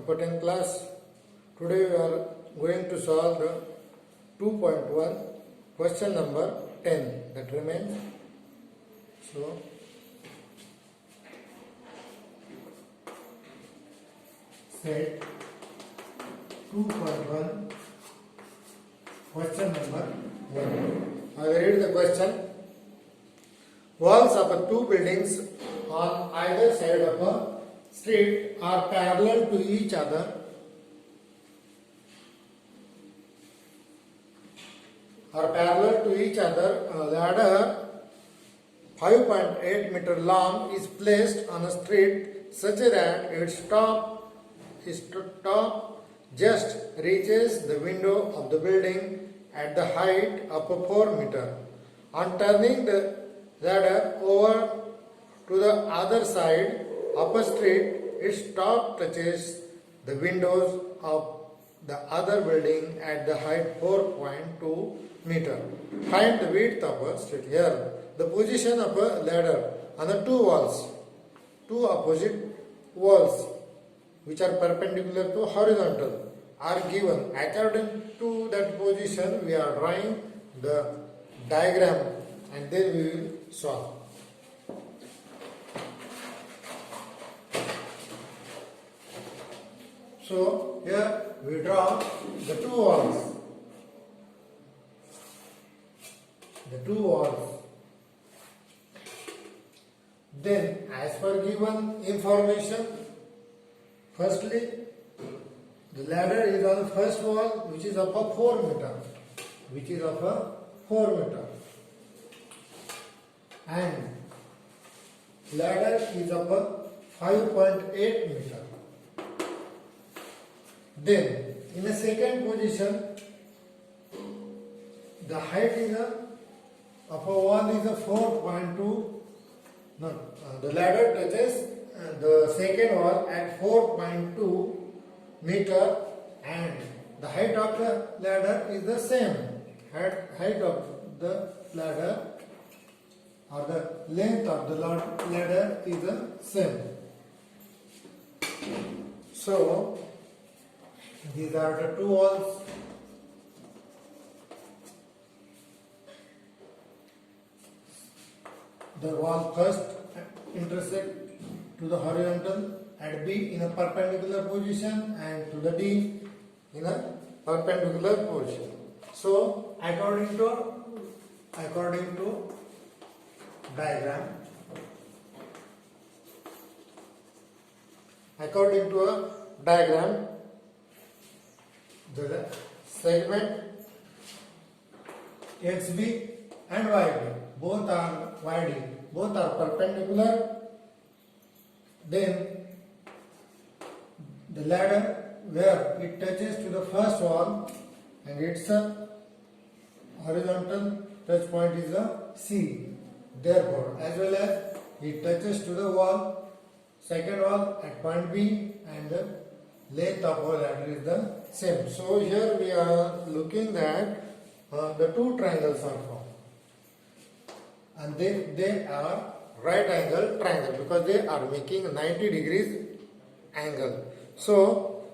upper 10 class. Today we are going to solve the 2.1 question number 10 that remains. So set 2.1 question number 1. I will read the question. Walls of two buildings on either side of a street are parallel to each other. A ladder 5.8 meter long is placed on a street such that its top just reaches the window of the building at the height of 4 meter. On turning the ladder over to the other side of a street, its top touches the windows of the other building at the height 4.2 meter. Find the width of a street. Here, the position of a ladder on the two opposite walls, which are perpendicular to horizontal, are given. According to that position, we are drawing the diagram and then we will solve. So here we draw the two walls. Then, as per given information, firstly, the ladder is on the first wall, which is of a 4 meter. And ladder is of a 5.8 meter. Then, in the second position, the height is of a wall is a 4.2. The ladder touches the second wall at 4.2 meter, and the height of the ladder is the same. Height of the ladder or the length of the ladder is the same. So these are the two walls. The wall first intersect to the horizontal at B in a perpendicular position and to the D in a perpendicular position. So according to diagram, the segment XB and YB both are perpendicular. Then the ladder where it touches to the first wall and its horizontal touch point is a C. Therefore, as well as it touches to the second wall at point B, and the length of our ladder is the same. So here we are looking that the two triangles are formed, and they are right angle triangle because they are making a 90 degrees angle. So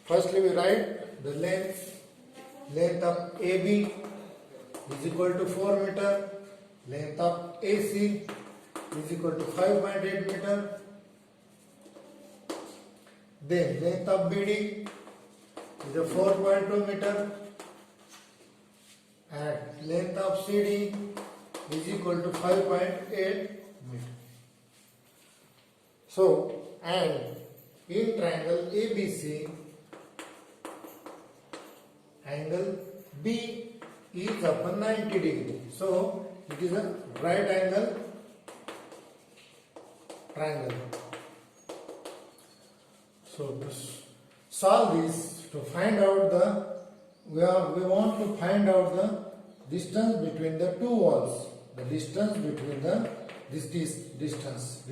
firstly we write the length of AB is equal to 4 meter, length of AC is equal to 5.8 meter, then length of BD is a 4.2 meter, and length of CD is equal to 5.8 meter. So, and in triangle ABC, angle B is of 90 degree. So, it is a right angle triangle. So, to solve this, to find out we want to find out the distance between the two walls. The distance between distance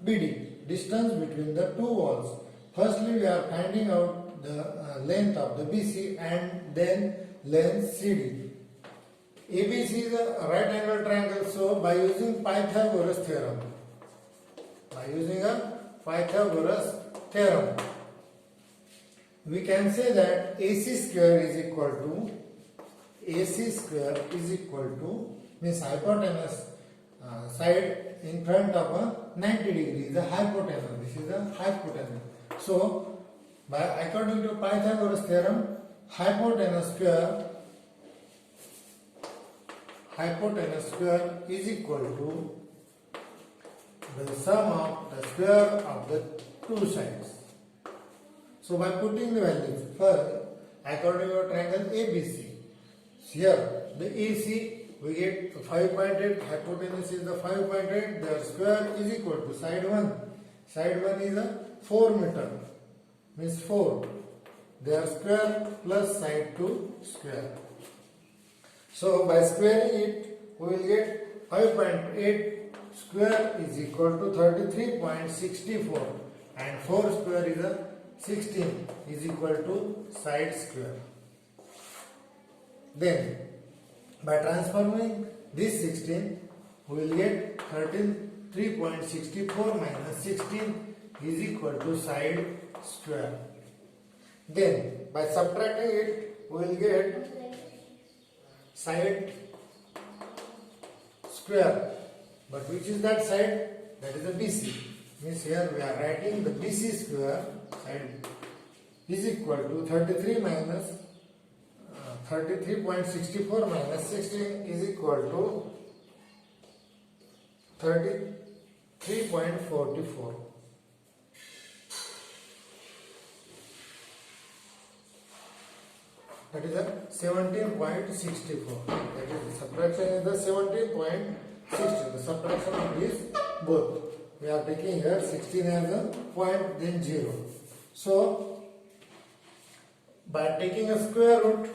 BD, distance between the two walls. Firstly, we are finding out the length of the BC and then length CD. ABC is a right angle triangle, so by using Pythagoras theorem, we can say that AC square is equal to means hypotenuse side in front of a 90 degree is the hypotenuse. This is the hypotenuse. So by according to Pythagoras theorem, hypotenuse square is equal to the sum of the square of the two sides. So by putting the values first, according to triangle ABC, here the AC we get 5.8, hypotenuse is the 5.8, their square is equal to side 1. Side 1 is a 4 meter, means 4. Their square plus side 2 square. So by squaring it, we will get 5.8 square is equal to 33.64 and 4 square is a 16 is equal to side square. Then by transforming this 16, we will get 33.64 minus 16 is equal to side square. Then by subtracting it, we will get side square. But which is that side? That is the BC. Means here we are writing the BC square side is equal to 33.64 minus 16 is equal to 33.44. That is a 17.64. That is the subtraction is the 17.60. The subtraction of these both. We are taking here 16 as a point, then 0. So by taking a square root,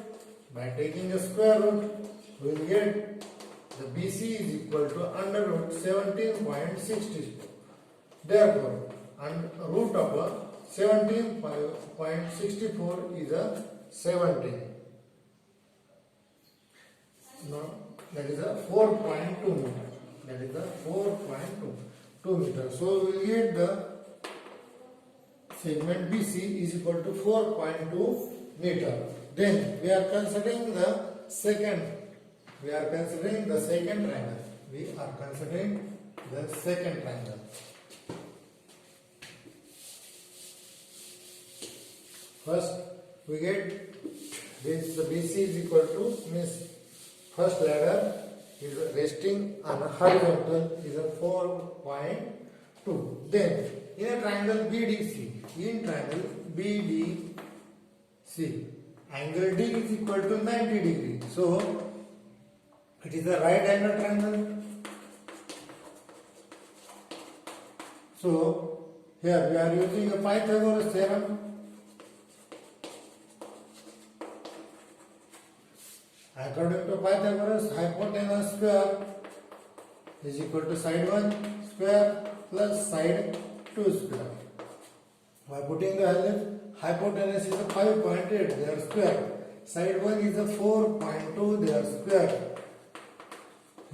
we will get the BC is equal to under root 17.60. Therefore, root of 17.64 is a 17. No, that is a 4.2 meter. That is a 4.2 meter. So we will get the segment BC is equal to 4.2 meter. Then we are considering the second. Triangle. First, we get this. The BC is equal to means first ladder is resting on a horizontal is a 4.2. Then in a triangle BDC, angle D is equal to 90 degree. So it is a right angle triangle. So here we are using a Pythagoras theorem. According to Pythagoras, hypotenuse square is equal to side 1 square plus side 2 square. By putting the value, hypotenuse is a 5.8, their square. Side 1 is a 4.2, their square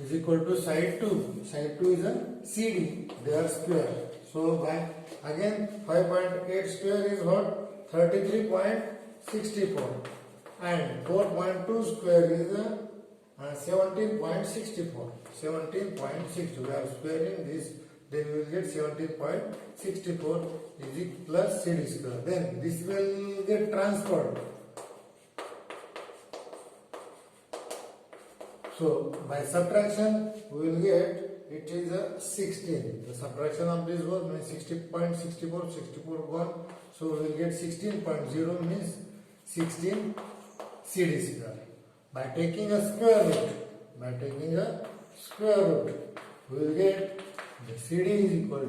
is equal to side 2. Side 2 is a CD, their square. So by again 5.8 square is what? 33.64. And 4.2 square is 17.64. 17.6. We are squaring this, then we will get 17.64 is plus CD square. Then this will get transferred. So by subtraction, we will get it is a 16. The subtraction of this was means 60.64, 64 1. So we will get 16.0 means 16 CD square. By taking a square root, we will get the CD is equal to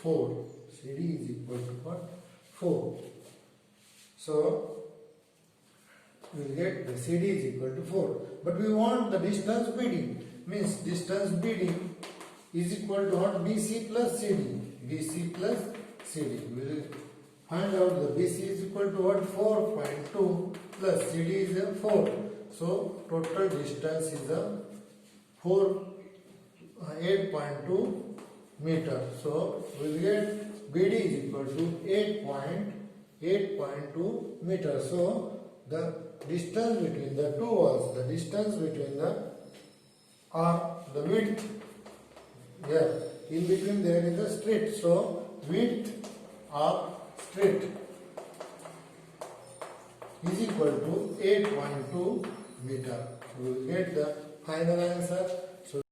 4. CD is equal to what? 4. So we will get the CD is equal to 4. But we want the distance BD. Means distance BD is equal to what? BC plus CD. BC plus CD. We will find out the BC is equal to what? 4.2 plus CD is 4. So total distance is 8.2 meter. So we will get BD is equal to 8.2 meters. So the distance between the two walls, the distance between the width, here in between there is a slit. So width of slit is equal to 8.2 meter. We will get the final answer. So